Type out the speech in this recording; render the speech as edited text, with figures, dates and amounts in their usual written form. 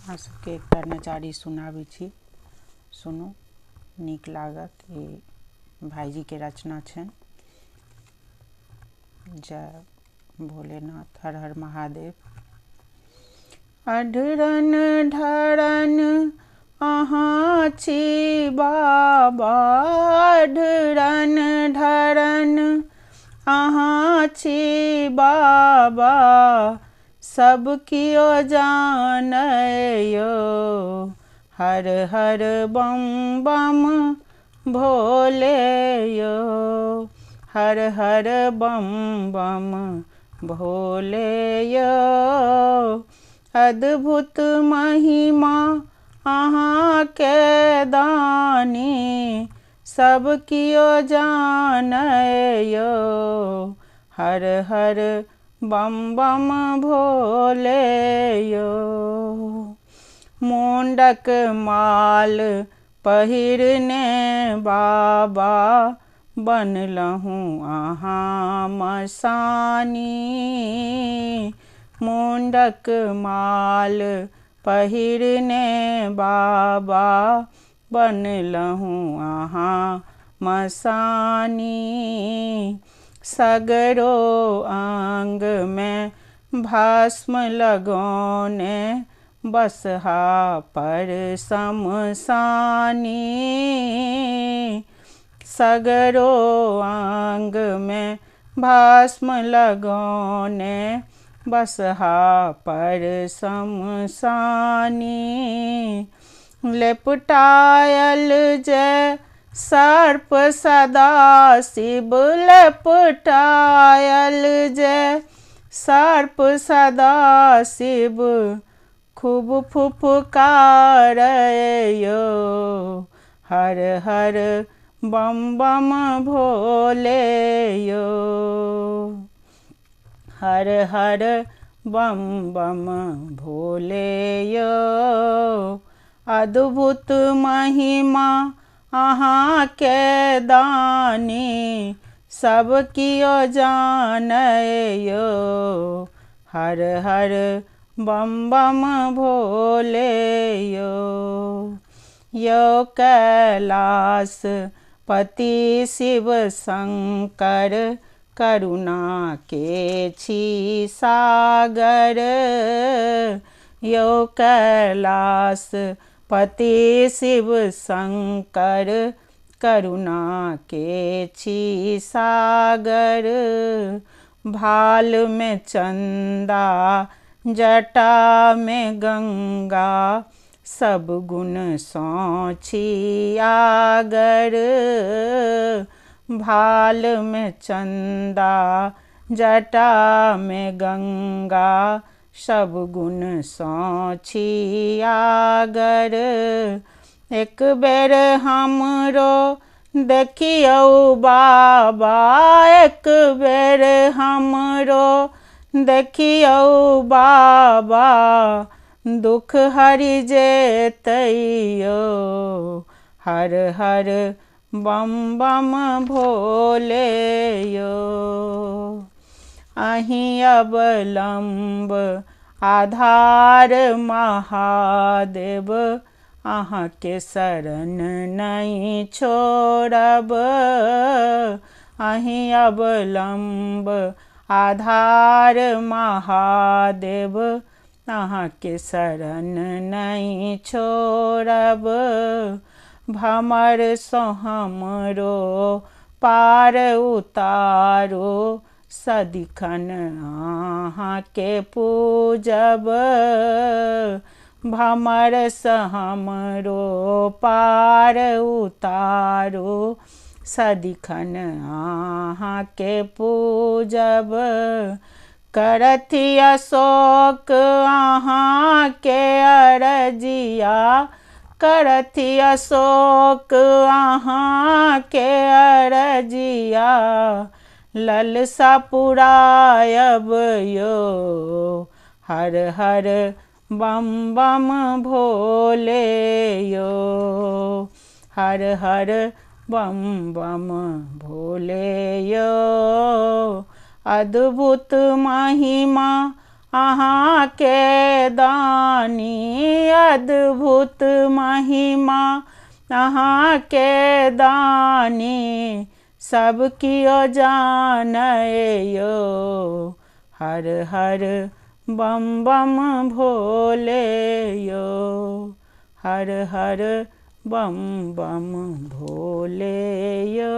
अहाँ सबके एकटा नचारी सुनाबै छी, सुनू, नीक लागत। ई भाईजी के रचना छनि। जय भोलेनाथ, हर हर महादेव। अढरन ढरन अहाँ छी बाबा, अढरन ढरन अहाँ छी बाबा, सब कियो जानय यो, हर हर बम बम भोले यो, हर हर बम बम भोले यो। अद्भुत महिमा अहाँ के दानी, सब कियो जानय यो, हर हर बम बम भोले यो। मुंडक माल पहिरने बाबा, बनलहूँ अहाँ मसानी, मुंडक माल पहिरने बाबा, बनलहूँ अहाँ मसानी। सगरो अंग में भस्म लगौने, बसहा पर शमशानी, सगरो अंग में भस्म लगौने, बसहा पर शमशानी। लेपटायल जय सर्प सदा शिव, लेपटायल जय सर्प सदा शिव, खूब फुफकारय यो, हर हर बम बम भोले यो, हर हर बम बम भोले यो। अद्भुत महिमा अहाँ के दानी, सब कियो जानय यो, हर हर बम बम भोले यो। यो कैलाश पति शिव शंकर, करुणा के छी सागर, यो कैलाश पति शिव शंकर, करुणा के छी सागर। भाल में चंदा जटा में गंगा, सब गुण सौ छी आगर, भाल में चंदा जटा में गंगा, सब गुण सौ छी आगर। एक बेर हमरो देखियौ बाबा, एक बेर हमरो देखियौ बाबा, दुख हरि जेतैयो, हर हर बम बम भोले यो। अहीं अवलंब आधार महादेव, अहाँ के शरण नहीं छोड़ब, अहीं अवलंब आधार महादेव, अहाँ के शरण नहीं छोड़ब। भमर सो हमरो पार उतारो, सदिखन अहाँ के पूजब, भमर स हमरो पार उतारो, सदिखन अहाँ के पूजब। करथि अशोक अहाँ के अरजिया, करथि अशोक अहाँ के अरजिया, ललसा पुरायब यो, हर हर बम बम भोले यो, हर हर बम बम भोले यो। अद्भुत महिमा अहाँ के दानी अद्भुत महिमा अहाँ के दानी सब कियो जाने यो। हर हर बम बम भोले यो। हर हर बम बम भोले यो।